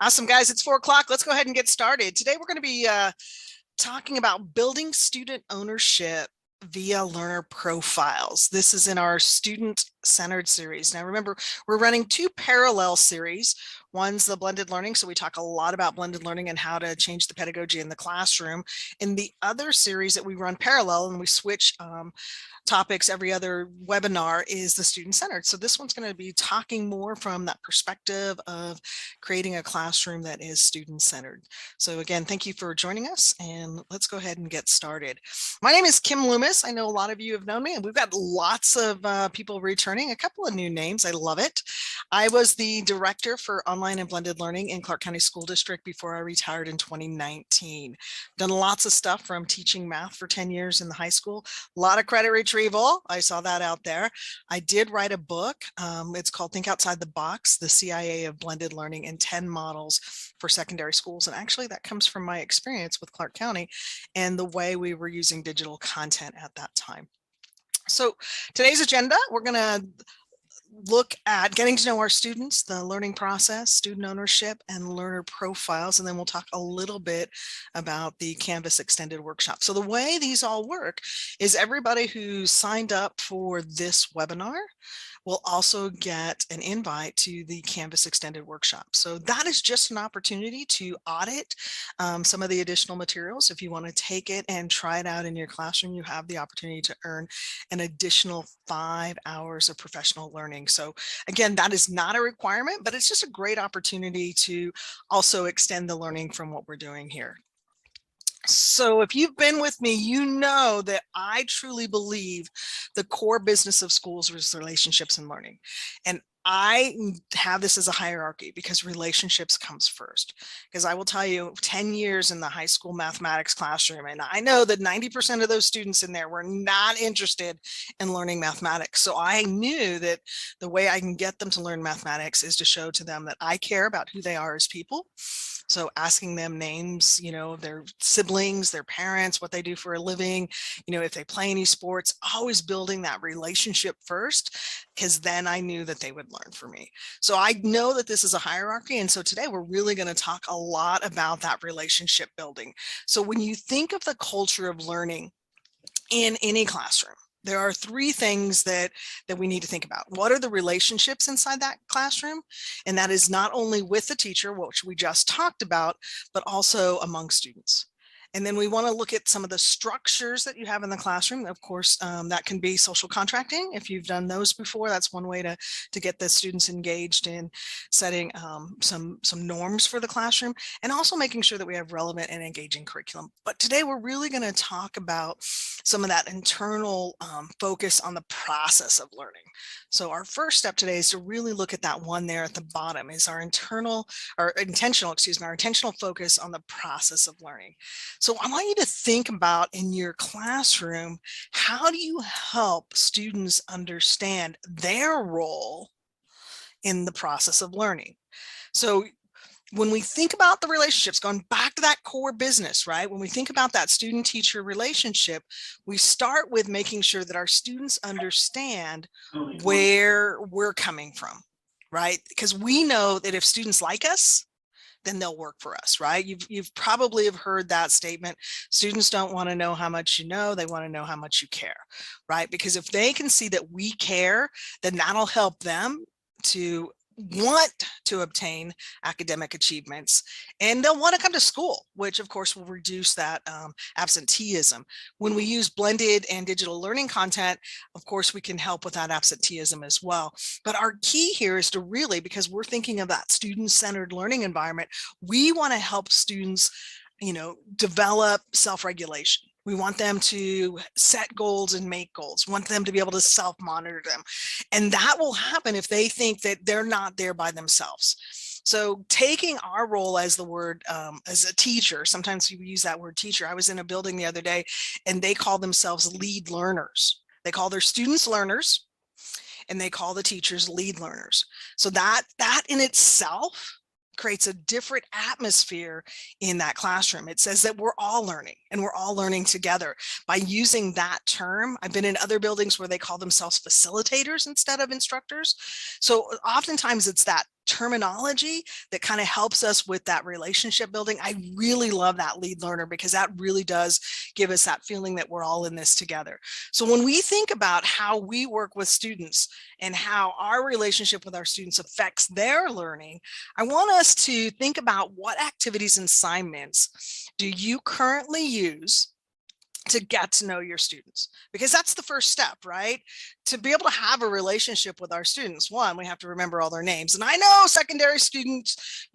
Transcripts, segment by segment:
Awesome, guys. It's 4 o'clock. Let's go ahead and get started. Today, we're going to be talking about building student ownership via learner profiles. This is in our student-centered series. Now, remember, we're running two parallel series. One's the blended learning, so we talk a lot about blended learning and how to change the pedagogy in the classroom. In the other series that we run parallel and we switch topics every other webinar is the student-centered. So this one's going to be talking more from that perspective of creating a classroom that is student-centered. So again, thank you for joining us, and let's go ahead and get started. My name is Kim Loomis. I know a lot of you have known me, and we've got lots of people returning, a couple of new names. I love it. I was the director for online and blended learning in Clark County School District before I retired in 2019. Done lots of stuff from teaching math for 10 years in the high school, a lot of credit retrieval. I saw that out there. I did write a book. It's called Think Outside the Box, the CIA of Blended Learning and 10 Models for Secondary Schools. And actually that comes from my experience with Clark County and the way we were using digital content at that time. So today's agenda, we're going to look at getting to know our students, the learning process, student ownership, and learner profiles. And then we'll talk a little bit about the Canvas Extended Workshop. So the way these all work is everybody who signed up for this webinar will also get an invite to the Canvas Extended Workshop. So that is just an opportunity to audit some of the additional materials. If you want to take it and try it out in your classroom, you have the opportunity to earn an additional 5 hours of professional learning. So again, that is not a requirement, but it's just a great opportunity to also extend the learning from what we're doing here. So if you've been with me, you know that I truly believe the core business of schools is relationships and learning. And I have this as a hierarchy because relationships comes first. Because I will tell you, 10 years in the high school mathematics classroom, and I know that 90% of those students in there were not interested in learning mathematics. So I knew that the way I can get them to learn mathematics is to show to them that I care about who they are as people. So asking them names, their siblings, their parents, what they do for a living, if they play any sports, always building that relationship first, because then I knew that they would learn from me. So I know that this is a hierarchy. And so today we're really going to talk a lot about that relationship building. So when you think of the culture of learning in any classroom, there are three things that we need to think about. What are the relationships inside that classroom? And that is not only with the teacher, which we just talked about, but also among students. And then we want to look at some of the structures that you have in the classroom. Of course, that can be social contracting. If you've done those before, that's one way to get the students engaged in setting some norms for the classroom, and also making sure that we have relevant and engaging curriculum. But today we're really going to talk about some of that internal focus on the process of learning. So our first step today is to really look at that one there at the bottom, is our intentional focus on the process of learning. So I want you to think about in your classroom, how do you help students understand their role in the process of learning? So when we think about the relationships, going back to that core business, right? When we think about that student-teacher relationship, we start with making sure that our students understand where we're coming from, right? Because we know that if students like us, then they'll work for us, right? You've probably have heard that statement. Students don't want to know how much you know, they want to know how much you care, right? Because if they can see that we care, then that'll help them to want to obtain academic achievements, and they'll want to come to school, which of course will reduce that absenteeism. When we use blended and digital learning content, of course we can help with that absenteeism as well. But our key here is to really, because we're thinking of that student-centered learning environment, we want to help students, develop self-regulation. We want them to set goals and make goals. We want them to be able to self-monitor them. And that will happen if they think that they're not there by themselves. So taking our role as the word, as a teacher, sometimes we use that word teacher. I was in a building the other day and they call themselves lead learners. They call their students learners and they call the teachers lead learners. So that in itself creates a different atmosphere in that classroom. It says that we're all learning and we're all learning together. By using that term, I've been in other buildings where they call themselves facilitators instead of instructors. So oftentimes it's that terminology that kind of helps us with that relationship building. I really love that lead learner because that really does give us that feeling that we're all in this together. So when we think about how we work with students and how our relationship with our students affects their learning, I want us to think about what activities and assignments do you currently use to get to know your students, because that's the first step, right? To be able to have a relationship with our students, one, we have to remember all their names. And I know secondary students,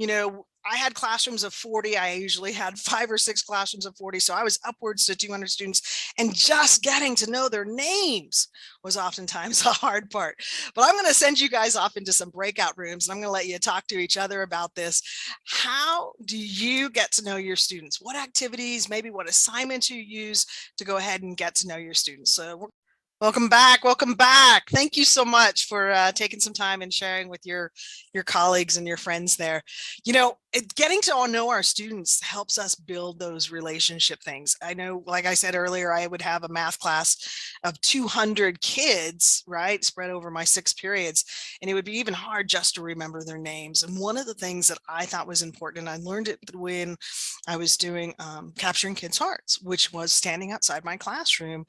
I had classrooms of 40. I usually had 5 or 6 classrooms of 40. So I was upwards to 200 students, and just getting to know their names was oftentimes a hard part. But I'm going to send you guys off into some breakout rooms, and I'm going to let you talk to each other about this. How do you get to know your students? What activities, maybe what assignments you use to go ahead and get to know your students? So welcome back. Welcome back. Thank you so much for taking some time and sharing with your colleagues and your friends there. Getting to know our students helps us build those relationship things. I know, like I said earlier, I would have a math class of 200 kids, right, spread over my 6 periods, and it would be even hard just to remember their names. And one of the things that I thought was important, and I learned it when I was doing Capturing Kids' Hearts, which was standing outside my classroom,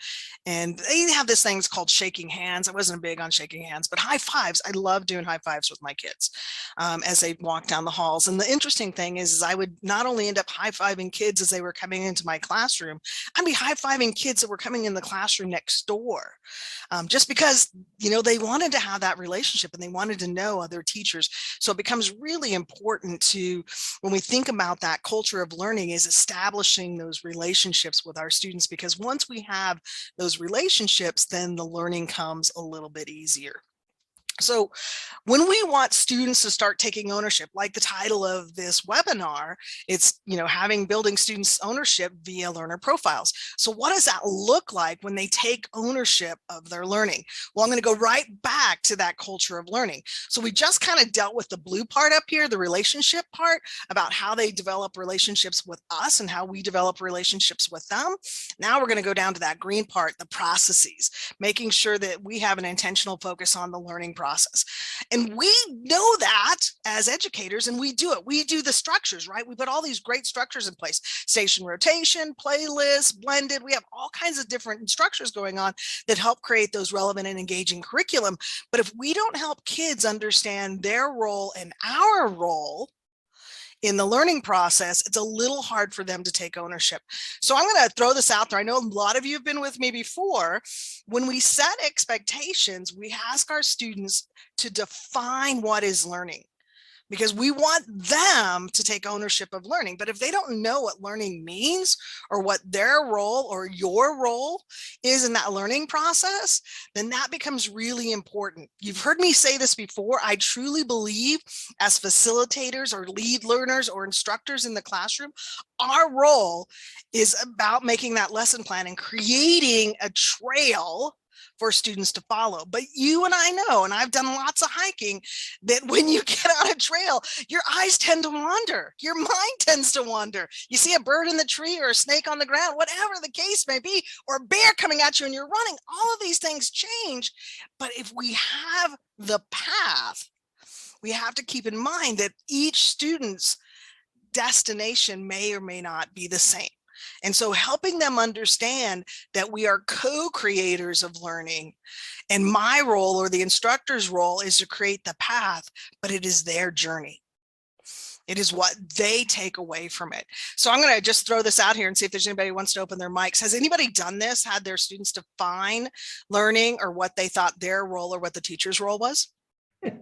and they have this thing called shaking hands. I wasn't big on shaking hands, but high fives. I love doing high fives with my kids as they walk down the halls. And the interesting thing is I would not only end up high-fiving kids as they were coming into my classroom, I'd be high-fiving kids that were coming in the classroom next door, just because, they wanted to have that relationship and they wanted to know other teachers. So it becomes really important to, when we think about that culture of learning, is establishing those relationships with our students, because once we have those relationships, then the learning comes a little bit easier. So when we want students to start taking ownership, like the title of this webinar, it's, having building students ownership via learner profiles. So what does that look like when they take ownership of their learning? Well, I'm going to go right back to that culture of learning. So we just kind of dealt with the blue part up here, the relationship part, about how they develop relationships with us and how we develop relationships with them. Now we're going to go down to that green part, the processes, making sure that we have an intentional focus on the learning process. And we know that as educators, and we do it. We do the structures, right? We put all these great structures in place: station rotation, playlists, blended. We have all kinds of different structures going on that help create those relevant and engaging curriculum. But if we don't help kids understand their role and our role in the learning process, it's a little hard for them to take ownership. So I'm going to throw this out there. I know a lot of you have been with me before. When we set expectations, we ask our students to define what is learning, because we want them to take ownership of learning. But if they don't know what learning means, or what their role or your role is in that learning process, then that becomes really important. You've heard me say this before. I truly believe, as facilitators or lead learners or instructors in the classroom, our role is about making that lesson plan and creating a trail for students to follow. But you and I know, and I've done lots of hiking, that when you get on a trail, your eyes tend to wander, your mind tends to wander. You see a bird in the tree or a snake on the ground, whatever the case may be, or a bear coming at you and you're running. All of these things change. But if we have the path, we have to keep in mind that each student's destination may or may not be the same. And so helping them understand that we are co-creators of learning, and my role, or the instructor's role, is to create the path, but it is their journey. It is what they take away from it. So I'm going to just throw this out here and see if there's anybody who wants to open their mics. Has anybody done this, had their students define learning, or what they thought their role or what the teacher's role was? I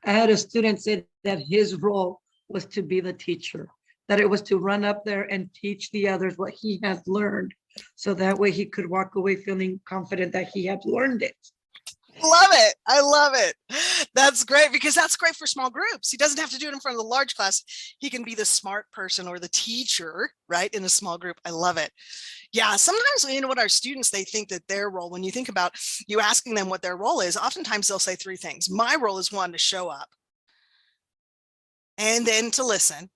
had a student say that his role was to be the teacher, that it was to run up there and teach the others what he has learned, so that way he could walk away feeling confident that he had learned it. Love it. I love it. That's great, because that's great for small groups. He doesn't have to do it in front of the large class. He can be the smart person or the teacher, right, in a small group. I love it. Yeah, sometimes, what our students, they think that their role, when you think about you asking them what their role is, oftentimes they'll say 3 things. My role is, 1, to show up, and then to listen,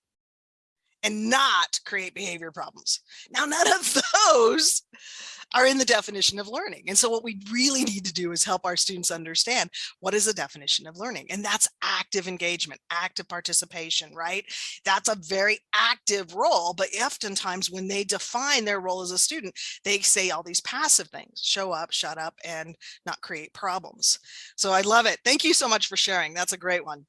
and not create behavior problems. Now, none of those are in the definition of learning. And so what we really need to do is help our students understand what is the definition of learning. And that's active engagement, active participation, right? That's a very active role, but oftentimes when they define their role as a student, they say all these passive things: show up, shut up, and not create problems. So I love it. Thank you so much for sharing. That's a great one.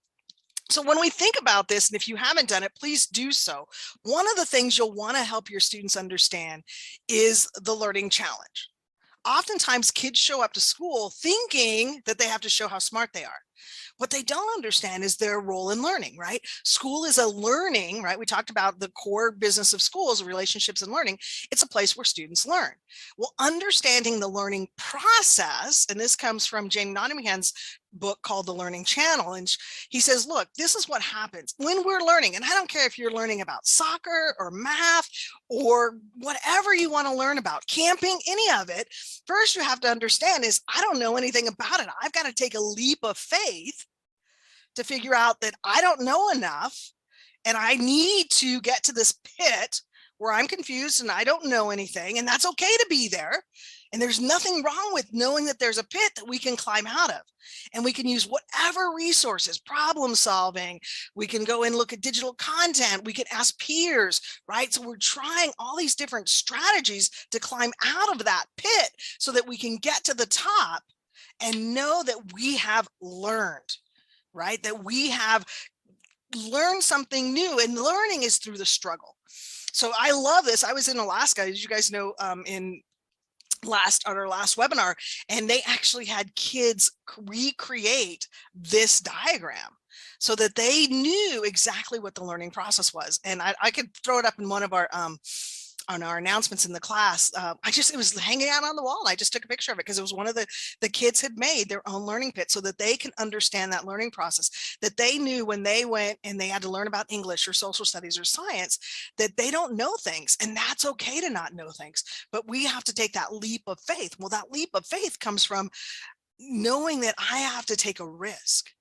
So when we think about this, and if you haven't done it, please do so. One of the things you'll want to help your students understand is the learning challenge. Oftentimes kids show up to school thinking that they have to show how smart they are. What they don't understand is their role in learning, right? School is a learning, right? We talked about the core business of schools, relationships and learning. It's a place where students learn. Well, understanding the learning process, and this comes from James Nottingham's book called The Learning Channel. And he says, look, this is what happens when we're learning. And I don't care if you're learning about soccer or math or whatever you want to learn about, camping, any of it. First, you have to understand is I don't know anything about it. I've got to take a leap of faith to figure out that I don't know enough and I need to get to this pit where I'm confused and I don't know anything. And that's okay to be there. And there's nothing wrong with knowing that there's a pit that we can climb out of. And we can use whatever resources, problem solving. We can go and look at digital content. We can ask peers, right? So we're trying all these different strategies to climb out of that pit so that we can get to the top and know that we have learned, right? That we have learned something new, and learning is through the struggle. So I love this. I was in Alaska, as you guys know, on our last webinar, and they actually had kids recreate this diagram so that they knew exactly what the learning process was. And I could throw it up in one of our on our announcements in the class. It was hanging out on the wall, and I just took a picture of it because it was one of the kids had made their own learning pit so that they can understand that learning process, that they knew when they went and they had to learn about English or social studies or science, that they don't know things, and that's okay to not know things, but we have to take that leap of faith. Well, that leap of faith comes from knowing that I have to take a risk.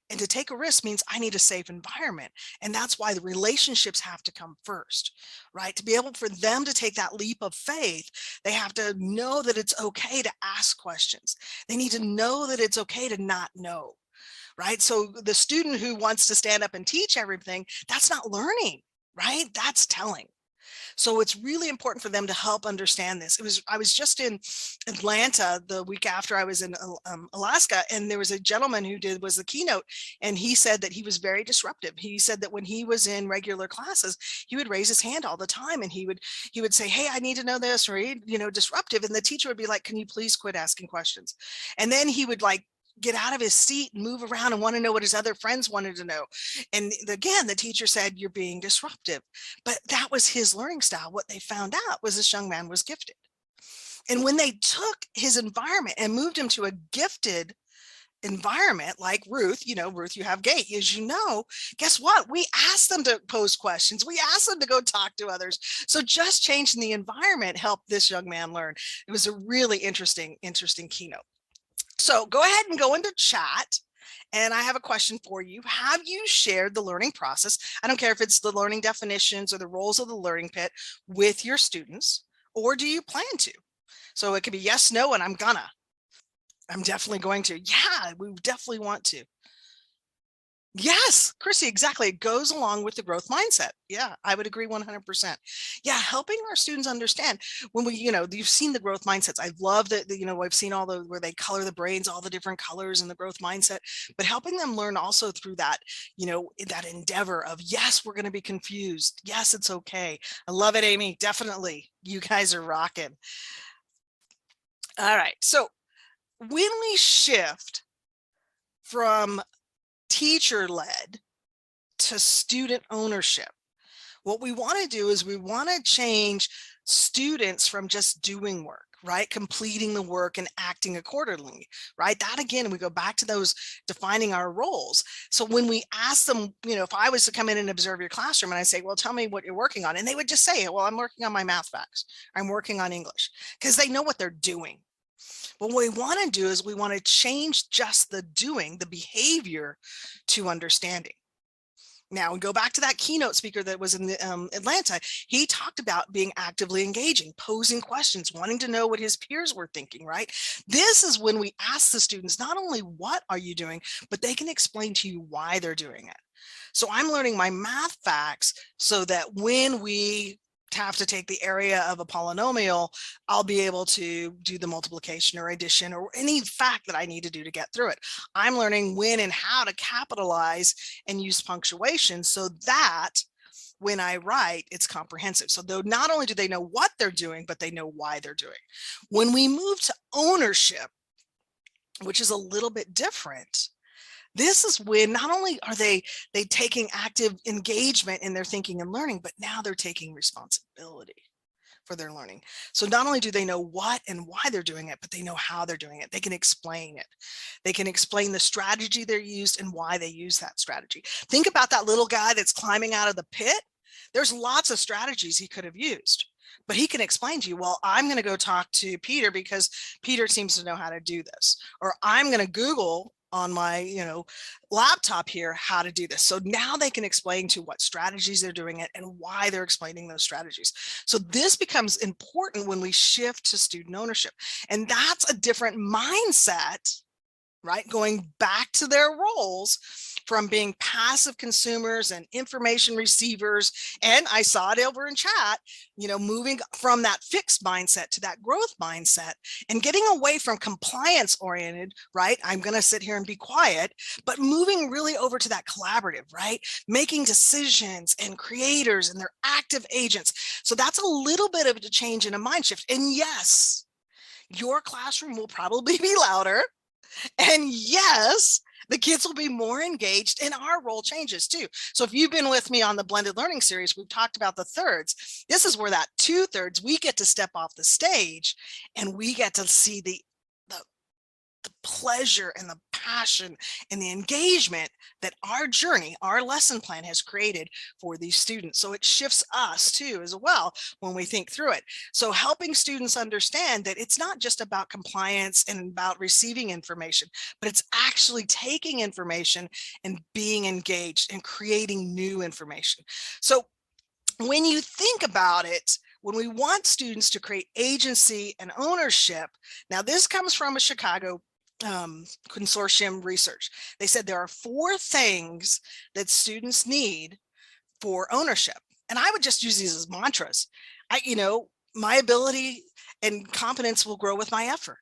And to take a risk means I need a safe environment. And that's why the relationships have to come first, right? To be able for them to take that leap of faith, they have to know that it's okay to ask questions. They need to know that it's okay to not know, right? So the student who wants to stand up and teach everything, that's not learning, right? That's telling. So it's really important for them to help understand this. I was just in Atlanta the week after I was in Alaska, and there was a gentleman who was the keynote, and he said that he was very disruptive. He said that when he was in regular classes, he would raise his hand all the time, and he would say, hey, I need to know this, or, disruptive. And the teacher would be like, can you please quit asking questions? And then he would get out of his seat and move around and want to know what his other friends wanted to know. And again, the teacher said, you're being disruptive. But that was his learning style. What they found out was this young man was gifted. And when they took his environment and moved him to a gifted environment like Ruth, Ruth, you have gate, as you know, guess what? We asked them to pose questions. We asked them to go talk to others. So just changing the environment helped this young man learn. It was a really interesting keynote. So go ahead and go into chat. And I have a question for you. Have you shared the learning process? I don't care if it's the learning definitions or the roles of the learning pit with your students, or do you plan to? So it could be yes, no, and I'm definitely going to. Yeah, we definitely want to. Yes, Chrissy, exactly. It goes along with the growth mindset. Yeah, I would agree 100%. Yeah, helping our students understand when you've seen the growth mindsets. I love that, I've seen all the where they color the brains, all the different colors in the growth mindset, but helping them learn also through that, that endeavor of, yes, we're going to be confused. Yes, it's okay. I love it, Amy. Definitely. You guys are rocking. All right. So when we shift from teacher-led to student ownership, what we want to do is we want to change students from just doing work, right? Completing the work and acting accordingly, right? That again, we go back to those defining our roles. So when we ask them, if I was to come in and observe your classroom and I say, well, tell me what you're working on. And they would just say, well, I'm working on my math facts. I'm working on English, because they know what they're doing. But what we want to do is we want to change just the doing, the behavior, to understanding. Now we go back to that keynote speaker that was in the, Atlanta. He talked about being actively engaging, posing questions, wanting to know what his peers were thinking, right? This is when we ask the students not only what are you doing, but they can explain to you why they're doing it. So I'm learning my math facts so that when we have to take the area of a polynomial, I'll be able to do the multiplication or addition or any fact that I need to do to get through it. I'm learning when and how to capitalize and use punctuation so that when I write, it's comprehensive. So though not only do they know what they're doing, but they know why they're doing. When we move to ownership, which is a little bit different, this is when not only are they taking active engagement in their thinking and learning, but now they're taking responsibility for their learning. So not only do they know what and why they're doing it, but they know how they're doing it. They can explain it. They can explain the strategy they're used and why they use that strategy. Think about that little guy that's climbing out of the pit. There's lots of strategies he could have used, but he can explain to you, well, I'm going to go talk to Peter because Peter seems to know how to do this, or I'm going to Google on my laptop here how to do this. So now they can explain to what strategies they're doing it and why they're explaining those strategies. So this becomes important when we shift to student ownership, and that's a different mindset, right? Going back to their roles from being passive consumers and information receivers. And I saw it over in chat, moving from that fixed mindset to that growth mindset and getting away from compliance oriented, right? I'm going to sit here and be quiet, but moving really over to that collaborative, right? Making decisions and creators, and they're active agents. So that's a little bit of a change in a mind shift. And yes, your classroom will probably be louder. And yes, the kids will be more engaged, and our role changes too. So if you've been with me on the blended learning series, we've talked about the thirds. This is where that 2/3, we get to step off the stage and we get to see the pleasure and the passion and the engagement that our journey, our lesson plan has created for these students. So it shifts us too as well when we think through it. So helping students understand that it's not just about compliance and about receiving information, but it's actually taking information and being engaged and creating new information. So when you think about it, when we want students to create agency and ownership, now this comes from a Chicago consortium research. They said there are 4 things that students need for ownership. And I would just use these as mantras. My ability and competence will grow with my effort,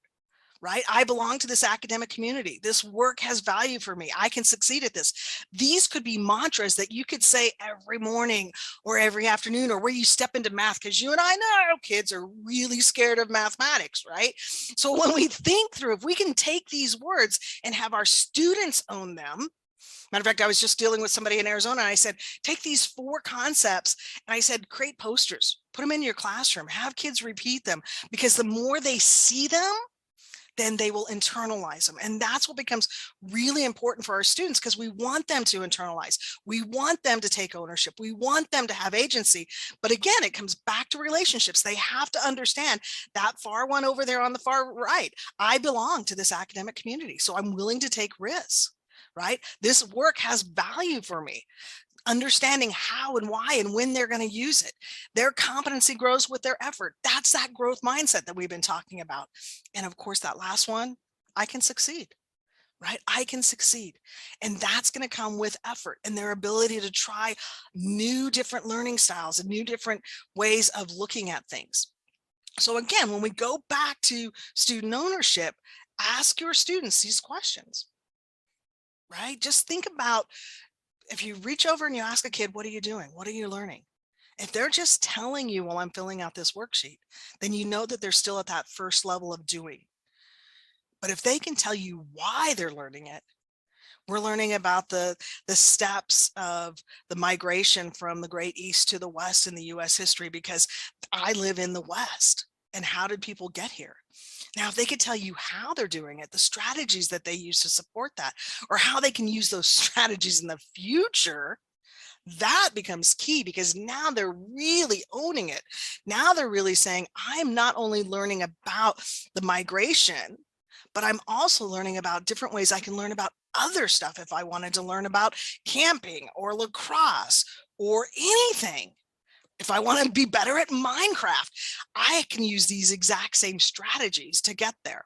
right? I belong to this academic community. This work has value for me. I can succeed at this. These could be mantras that you could say every morning or every afternoon, or where you step into math, because you and I know kids are really scared of mathematics, right? So when we think through, if we can take these words and have our students own them. Matter of fact, I was just dealing with somebody in Arizona, and I said, take these 4 concepts, and I said, create posters, put them in your classroom, have kids repeat them, because the more they see them, then they will internalize them. And that's what becomes really important for our students, because we want them to internalize. We want them to take ownership. We want them to have agency. But again, it comes back to relationships. They have to understand that far one over there on the far right. I belong to this academic community, so I'm willing to take risks, right? This work has value for me. Understanding how and why and when they're going to use it. Their competency grows with their effort. That's that growth mindset that we've been talking about. And of course, that last one, I can succeed, right? I can succeed. And that's going to come with effort and their ability to try new different learning styles and new different ways of looking at things. So again, when we go back to student ownership, ask your students these questions, right? Just think about, if you reach over and you ask a kid, what are you doing? What are you learning? If they're just telling you while I'm filling out this worksheet, then you know that they're still at that first level of doing. But if they can tell you why they're learning it, we're learning about the steps of the migration from the Great East to the West in the US history, because I live in the West. And how did people get here? Now, if they could tell you how they're doing it, the strategies that they use to support that, or how they can use those strategies in the future, that becomes key, because now they're really owning it. Now they're really saying, I'm not only learning about the migration, but I'm also learning about different ways I can learn about other stuff. If I wanted to learn about camping or lacrosse or anything, if I want to be better at Minecraft, I can use these exact same strategies to get there.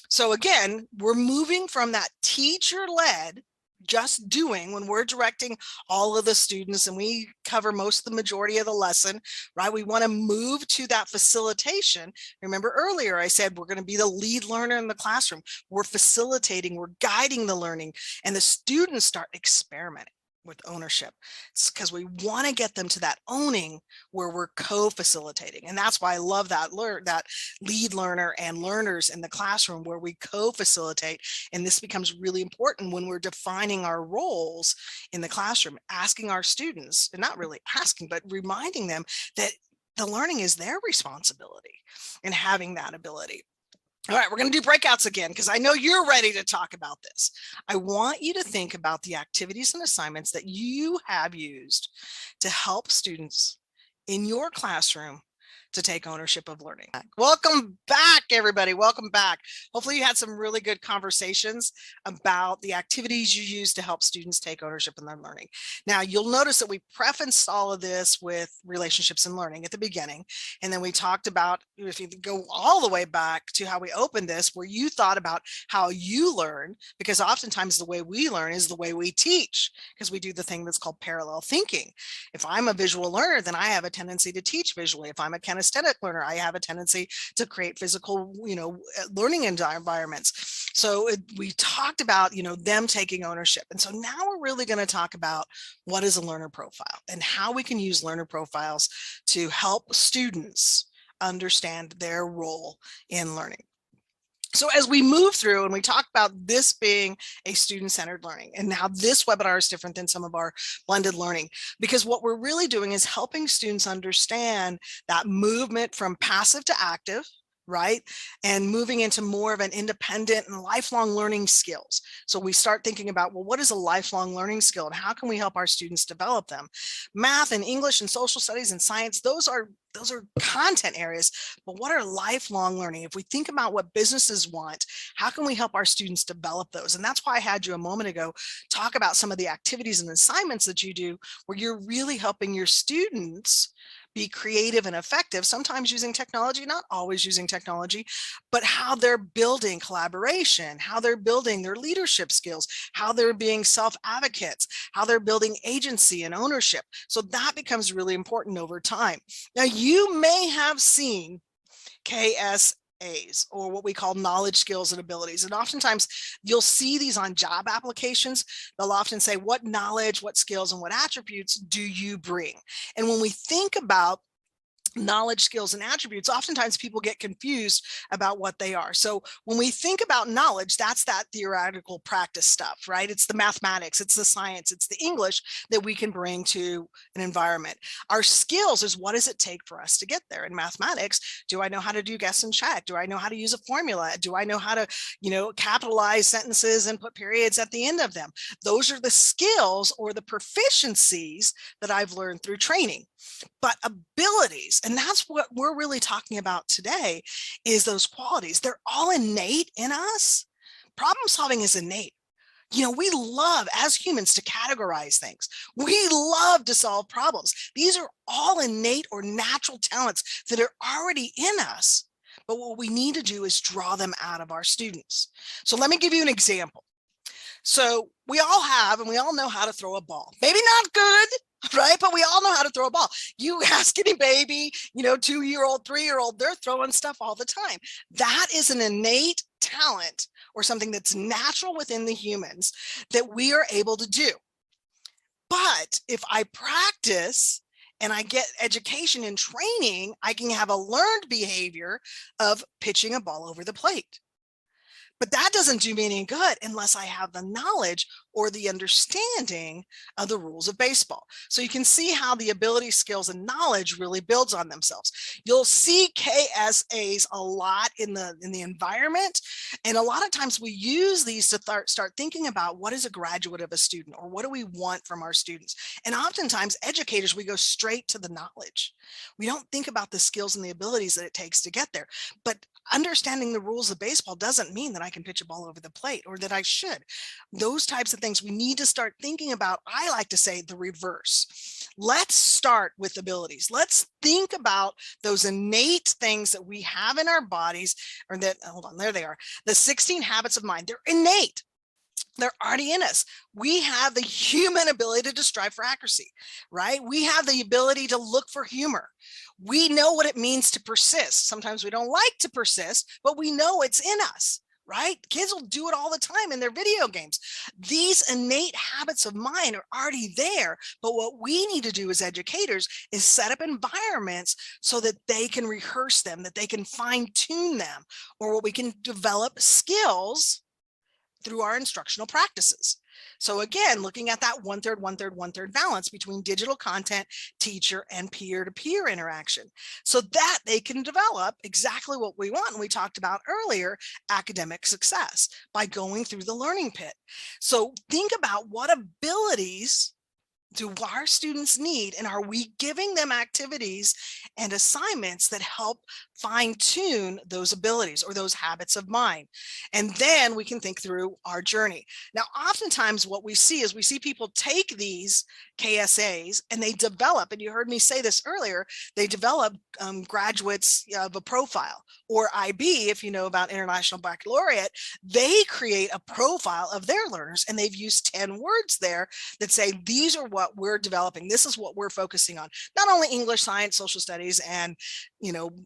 So again, we're moving from that teacher-led, just doing, when we're directing all of the students and we cover most of the majority of the lesson, right? We want to move to that facilitation. Remember earlier, I said we're going to be the lead learner in the classroom. We're facilitating, we're guiding the learning, and the students start experimenting with ownership. It's because we want to get them to that owning where we're co-facilitating. And that's why I love that lead learner and learners in the classroom where we co-facilitate. And this becomes really important when we're defining our roles in the classroom, asking our students, and not really asking, but reminding them that the learning is their responsibility and having that ability. All right, we're going to do breakouts again because I know you're ready to talk about this. I want you to think about the activities and assignments that you have used to help students in your classroom to take ownership of learning. Welcome back, everybody. Welcome back. Hopefully you had some really good conversations about the activities you use to help students take ownership in their learning. Now, you'll notice that we prefaced all of this with relationships and learning at the beginning. And then we talked about, if you go all the way back to how we opened this, where you thought about how you learn, because oftentimes the way we learn is the way we teach, because we do the thing that's called parallel thinking. If I'm a visual learner, then I have a tendency to teach visually. If I'm a kinesthetic learner, I have a tendency to create physical, learning environments. So we talked about, them taking ownership. And so now we're really going to talk about what is a learner profile and how we can use learner profiles to help students understand their role in learning. So as we move through and we talk about this being a student-centered learning, and now this webinar is different than some of our blended learning, because what we're really doing is helping students understand that movement from passive to active, right? And moving into more of an independent and lifelong learning skills. So we start thinking about, well, what is a lifelong learning skill and how can we help our students develop them? Math and English and social studies and science, those are content areas, but what are lifelong learning? If we think about what businesses want, how can we help our students develop those? And that's why I had you a moment ago talk about some of the activities and assignments that you do where you're really helping your students be creative and effective, sometimes using technology, not always using technology, but how they're building collaboration, how they're building their leadership skills, how they're being self-advocates, how they're building agency and ownership. So that becomes really important over time. Now, you may have seen KSAs, or what we call knowledge, skills, and abilities. And oftentimes you'll see these on job applications. They'll often say, what knowledge, what skills, and what attributes do you bring? And when we think about knowledge, skills, and attributes, oftentimes people get confused about what they are. So when we think about knowledge, that's that theoretical practice stuff, right? It's the mathematics, it's the science, it's the English that we can bring to an environment. Our skills is, what does it take for us to get there? In mathematics, do I know how to do guess and check? Do I know how to use a formula? Do I know how to, capitalize sentences and put periods at the end of them? Those are the skills or the proficiencies that I've learned through training. But abilities, and that's what we're really talking about today, is those qualities. They're all innate in us. Problem solving is innate. We love as humans to categorize things. We love to solve problems. These are all innate or natural talents that are already in us. But what we need to do is draw them out of our students. So let me give you an example. So we all have, and we all know how to throw a ball. Maybe not good, right? But we all know how to throw a ball. You ask any baby, 2-year-old, 3-year-old, they're throwing stuff all the time. That is an innate talent or something that's natural within the humans that we are able to do. But if I practice and I get education and training, I can have a learned behavior of pitching a ball over the plate. But that doesn't do me any good unless I have the knowledge or the understanding of the rules of baseball. So you can see how the ability, skills, and knowledge really builds on themselves. You'll see KSAs a lot in the environment. And a lot of times we use these to start thinking about what is a graduate of a student, or what do we want from our students? And oftentimes educators, we go straight to the knowledge. We don't think about the skills and the abilities that it takes to get there. But understanding the rules of baseball doesn't mean that I can pitch a ball over the plate, or that I should. Those types of things we need to start thinking about. I like to say the reverse. Let's start with abilities. Let's think about those innate things that we have in our bodies, or that, hold on, there they are. The 16 habits of mind, they're innate. They're already in us. We have the human ability to strive for accuracy, right? We have the ability to look for humor. We know what it means to persist. Sometimes we don't like to persist, but we know it's in us, right? Kids will do it all the time in their video games. These innate habits of mind are already there, but what we need to do as educators is set up environments so that they can rehearse them, that they can fine tune them, or what we can develop skills through our instructional practices. So again, looking at that 1/3, 1/3, 1/3 balance between digital content, teacher, and peer-to-peer interaction, so that they can develop exactly what we want. And we talked about earlier, academic success by going through the learning pit. So think about what abilities do our students need, and are we giving them activities and assignments that help fine tune those abilities or those habits of mind? And then we can think through our journey. Now, oftentimes what we see is we see people take these KSAs and they develop, and you heard me say this earlier, they develop graduates of a profile, or IB, if you know about International Baccalaureate, they create a profile of their learners, and they've used 10 words there that say, these are what we're developing. This is what we're focusing on. Not only English, science, social studies, and,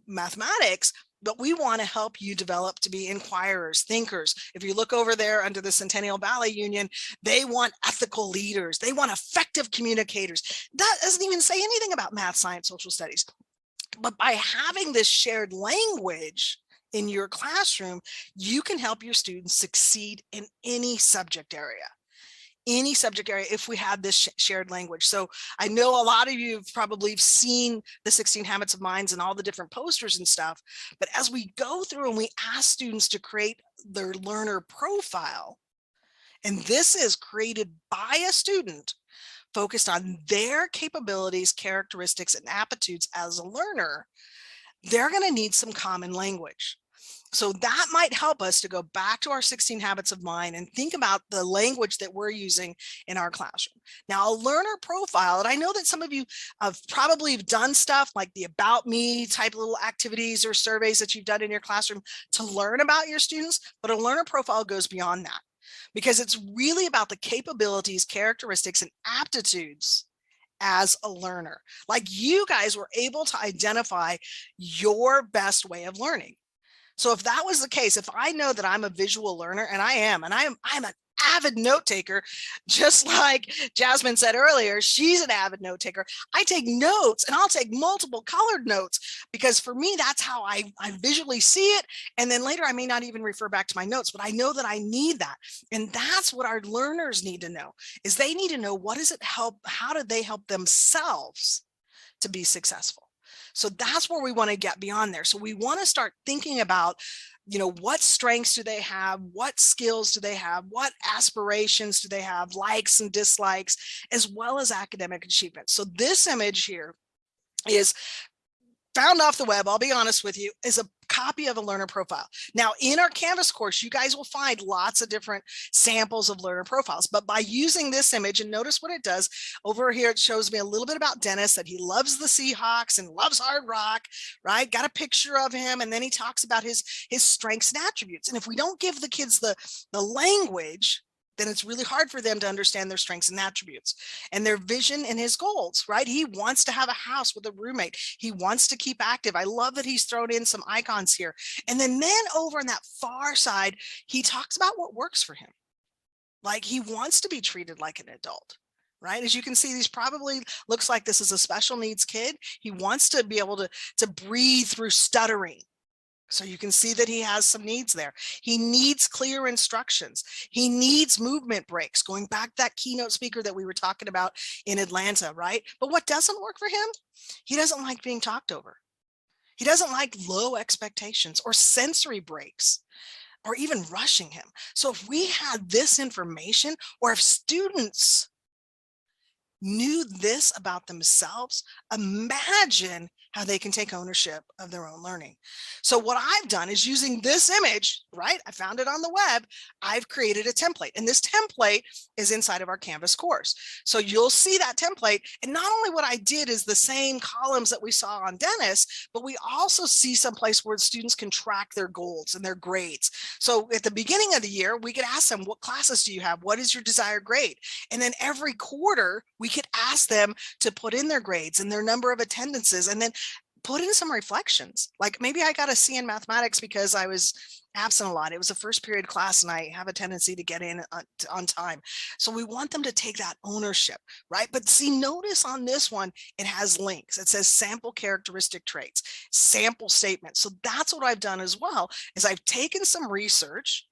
mathematics, but we want to help you develop to be inquirers, thinkers. If you look over there under the Centennial Valley Union, they want ethical leaders. They want effective communicators. That doesn't even say anything about math, science, social studies. But by having this shared language in your classroom, you can help your students succeed in any subject area. If we have this shared language. So I know a lot of you have probably seen the 16 habits of minds and all the different posters and stuff, but as we go through and we ask students to create their learner profile, and this is created by a student focused on their capabilities, characteristics, and aptitudes as a learner, they're going to need some common language. So that might help us to go back to our 16 habits of mind and think about the language that we're using in our classroom. Now, a learner profile, and I know that some of you have probably done stuff like the About Me type little activities or surveys that you've done in your classroom to learn about your students, but a learner profile goes beyond that, because it's really about the capabilities, characteristics, and aptitudes as a learner. Like, you guys were able to identify your best way of learning. So if that was the case, if I know that I'm a visual learner, and I'm an avid note taker, just like Jasmine said earlier, she's an avid note taker. I take notes, and I'll take multiple colored notes, because for me, that's how I visually see it. And then later I may not even refer back to my notes, but I know that I need that. And that's what our learners need to know, is they need to know, how do they help themselves to be successful? So that's where we want to get beyond there. So we want to start thinking about, what strengths do they have? What skills do they have? What aspirations do they have? Likes and dislikes, as well as academic achievement. So this image here is found off the web, I'll be honest with you, is a copy of a learner profile. Now, in our Canvas course, you guys will find lots of different samples of learner profiles, but by using this image, and notice what it does over here, it shows me a little bit about Dennis, that he loves the Seahawks and loves hard rock, right? Got a picture of him, and then he talks about his strengths and attributes. And if we don't give the kids the language, then it's really hard for them to understand their strengths and attributes and their vision and his goals, right? He wants to have a house with a roommate. He wants to keep active. I love that he's thrown in some icons here. And then over on that far side, he talks about what works for him. Like, he wants to be treated like an adult, right? As you can see, these probably looks like this is a special needs kid. He wants to be able to breathe through stuttering. So you can see that he has some needs there. He needs clear instructions. He needs movement breaks, going back to that keynote speaker that we were talking about in Atlanta, right? But what doesn't work for him? He doesn't like being talked over. He doesn't like low expectations or sensory breaks, or even rushing him. So if we had this information, or if students knew this about themselves, imagine how they can take ownership of their own learning. So what I've done is using this image, right? I found it on the web. I've created a template, and this template is inside of our Canvas course. So you'll see that template. And not only what I did is the same columns that we saw on Dennis, but we also see some place where students can track their goals and their grades. So at the beginning of the year, we could ask them, what classes do you have? What is your desired grade? And then every quarter, we could ask them to put in their grades and their number of attendances, and then put in some reflections. Like maybe I got a C in mathematics because I was absent a lot. It was a first period class and I have a tendency to get in on time. So we want them to take that ownership, right? But see, notice on this one, it has links. It says sample characteristic traits, sample statements. So that's what I've done as well, is I've taken some research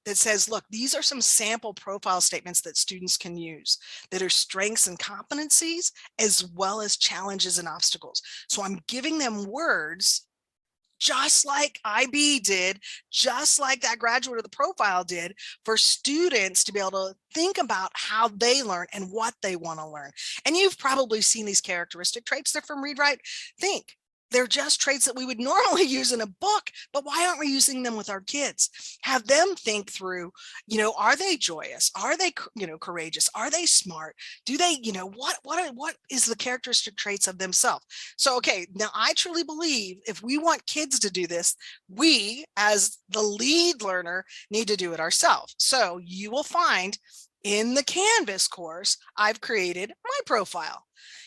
that says, look, these are some sample profile statements that students can use that are strengths and competencies, as well as challenges and obstacles. So I'm giving them words just like IB did, just like that graduate of the profile did, for students to be able to think about how they learn and what they want to learn. And you've probably seen these characteristic traits. They're from Read, Write, Think. They're just traits that we would normally use in a book, but why aren't we using them with our kids? Have them think through, are they joyous? Are they, courageous? Are they smart? Do they, what is the characteristic traits of themselves? So, okay, now I truly believe if we want kids to do this, we as the lead learner need to do it ourselves. So you will find in the Canvas course, I've created my profile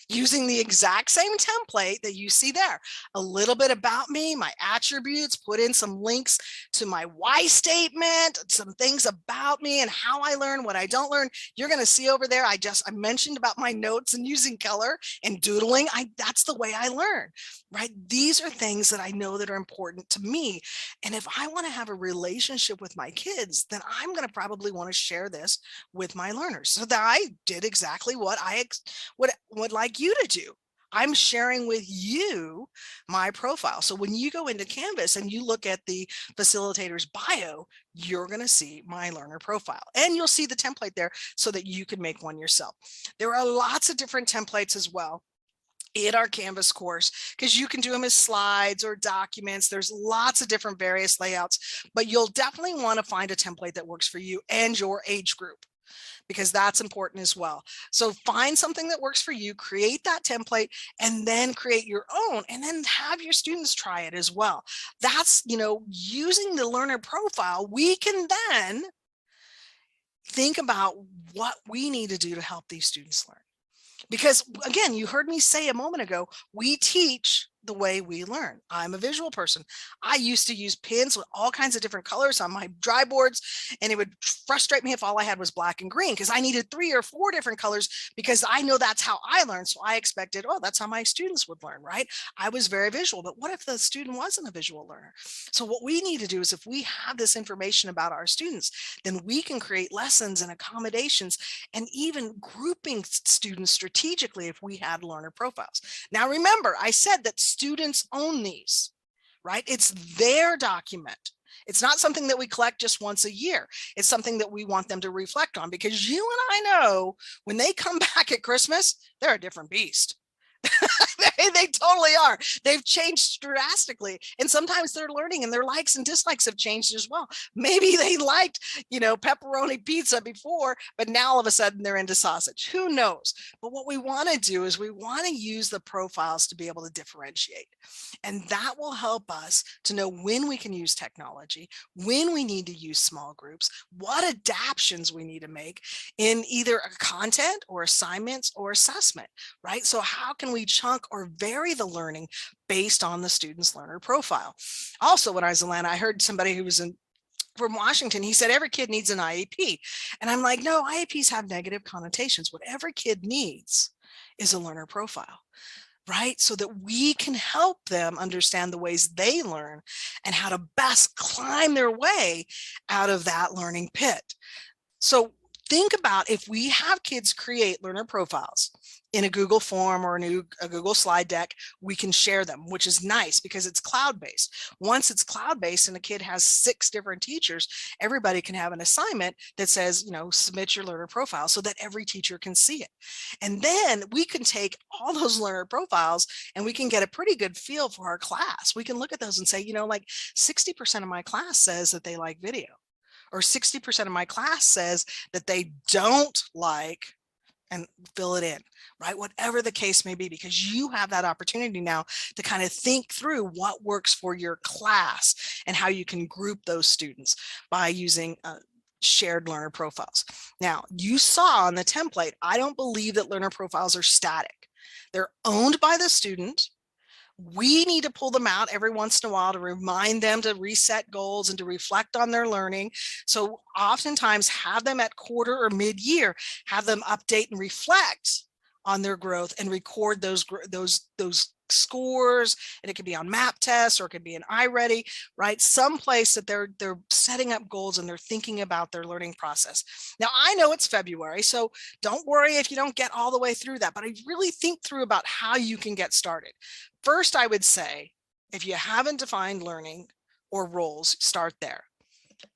using the exact same template that you see there. A little bit about me, my attributes, put in some links to my why statement, some things about me and how I learn, what I don't learn. You're going to see over there, I mentioned about my notes and using color and doodling. That's the way I learn, right? These are things that I know that are important to me. And if I want to have a relationship with my kids, then I'm going to probably want to share this with my learners. So that I did exactly what I would like you to do. I'm sharing with you my profile. So when you go into Canvas and you look at the facilitator's bio, you're going to see my learner profile, and you'll see the template there so that you can make one yourself. There are lots of different templates as well in our Canvas course, because you can do them as slides or documents. There's lots of different various layouts, but you'll definitely want to find a template that works for you and your age group, because that's important as well. So find something that works for you, create that template, and then create your own, and then have your students try it as well. That's, using the learner profile, we can then think about what we need to do to help these students learn. Because again, you heard me say a moment ago, we teach the way we learn. I'm a visual person. I used to use pins with all kinds of different colors on my dry boards, and it would frustrate me if all I had was black and green, because I needed 3 or 4 different colors, because I know that's how I learn. So I expected, that's how my students would learn, right? I was very visual, but what if the student wasn't a visual learner? So what we need to do is, if we have this information about our students, then we can create lessons and accommodations and even grouping students strategically if we had learner profiles. Now, remember, I said that students own these, right? It's their document. It's not something that we collect just once a year. It's something that we want them to reflect on, because you and I know when they come back at Christmas, they're a different beast. They totally are. They've changed drastically. And sometimes their learning and their likes and dislikes have changed as well. Maybe they liked, pepperoni pizza before, but now all of a sudden they're into sausage. Who knows? But what we want to do is we want to use the profiles to be able to differentiate. And that will help us to know when we can use technology, when we need to use small groups, what adaptations we need to make in either a content or assignments or assessment, right? So how can we chunk or vary the learning based on the student's learner profile? Also, when I was in Atlanta, I heard somebody who was from Washington, he said every kid needs an IEP. And I'm like, no, IEPs have negative connotations. What every kid needs is a learner profile, right? So that we can help them understand the ways they learn and how to best climb their way out of that learning pit. So think about if we have kids create learner profiles in a Google form or a Google slide deck, we can share them, which is nice because it's cloud-based. Once it's cloud-based and a kid has 6 different teachers, everybody can have an assignment that says, submit your learner profile so that every teacher can see it. And then we can take all those learner profiles and we can get a pretty good feel for our class. We can look at those and say, like 60% of my class says that they like video, or 60% of my class says that they don't like, and fill it in, right? Whatever the case may be, because you have that opportunity now to kind of think through what works for your class and how you can group those students by using shared learner profiles. Now, you saw on the template, I don't believe that learner profiles are static. They're owned by the student. We need to pull them out every once in a while to remind them to reset goals and to reflect on their learning. So oftentimes have them at quarter or mid-year, have them update and reflect on their growth and record those scores. And it could be on map tests, or it could be in iReady, right? Someplace that they're setting up goals and they're thinking about their learning process. Now, I know it's February, so don't worry if you don't get all the way through that, but I really think through about how you can get started. First, I would say, if you haven't defined learning or roles, start there.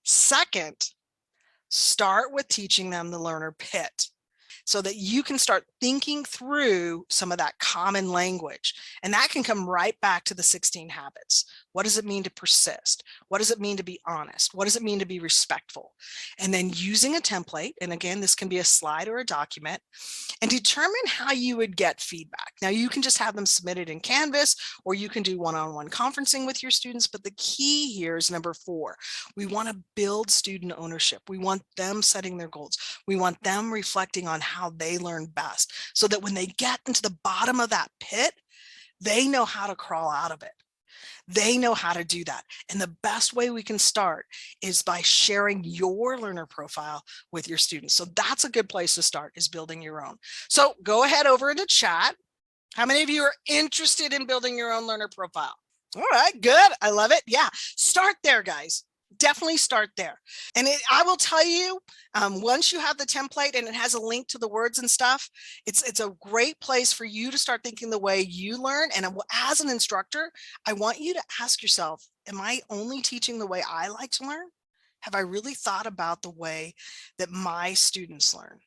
Second, start with teaching them the learner pit, so that you can start thinking through some of that common language. And that can come right back to the 16 habits. What does it mean to persist? What does it mean to be honest? What does it mean to be respectful? And then using a template, and again, this can be a slide or a document, and determine how you would get feedback. Now, you can just have them submitted in Canvas, or you can do one-on-one conferencing with your students. But the key here is number 4. We want to build student ownership. We want them setting their goals. We want them reflecting on how they learn best, so that when they get into the bottom of that pit, they know how to crawl out of it. They know how to do that. And the best way we can start is by sharing your learner profile with your students. So that's a good place to start, is building your own. So go ahead over into chat. How many of you are interested in building your own learner profile? All right, good. I love it. Yeah, start there, guys. Definitely start there. And I will tell you, once you have the template and it has a link to the words and stuff, it's a great place for you to start thinking the way you learn. And as an instructor, I want you to ask yourself, am I only teaching the way I like to learn? Have I really thought about the way that my students learn?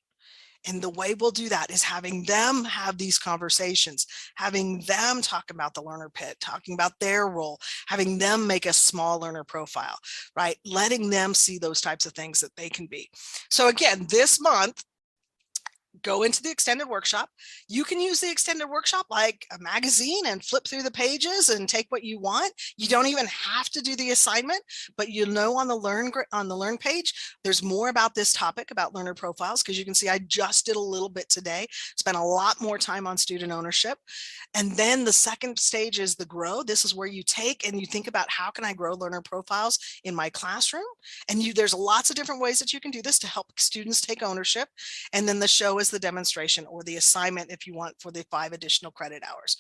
And the way we'll do that is having them have these conversations, having them talk about the learner pit, talking about their role, having them make a small learner profile, right? Letting them see those types of things that they can be. So again, this month, go into the extended workshop. You can use the extended workshop like a magazine and flip through the pages and take what you want. You don't even have to do the assignment, but you'll know on the learn page, there's more about this topic, about learner profiles, because you can see I just did a little bit today, spent a lot more time on student ownership. And then the second stage is the grow. This is where you take and you think about, how can I grow learner profiles in my classroom? And there's lots of different ways that you can do this to help students take ownership. And then the show is the demonstration or the assignment, if you want, for the 5 additional credit hours.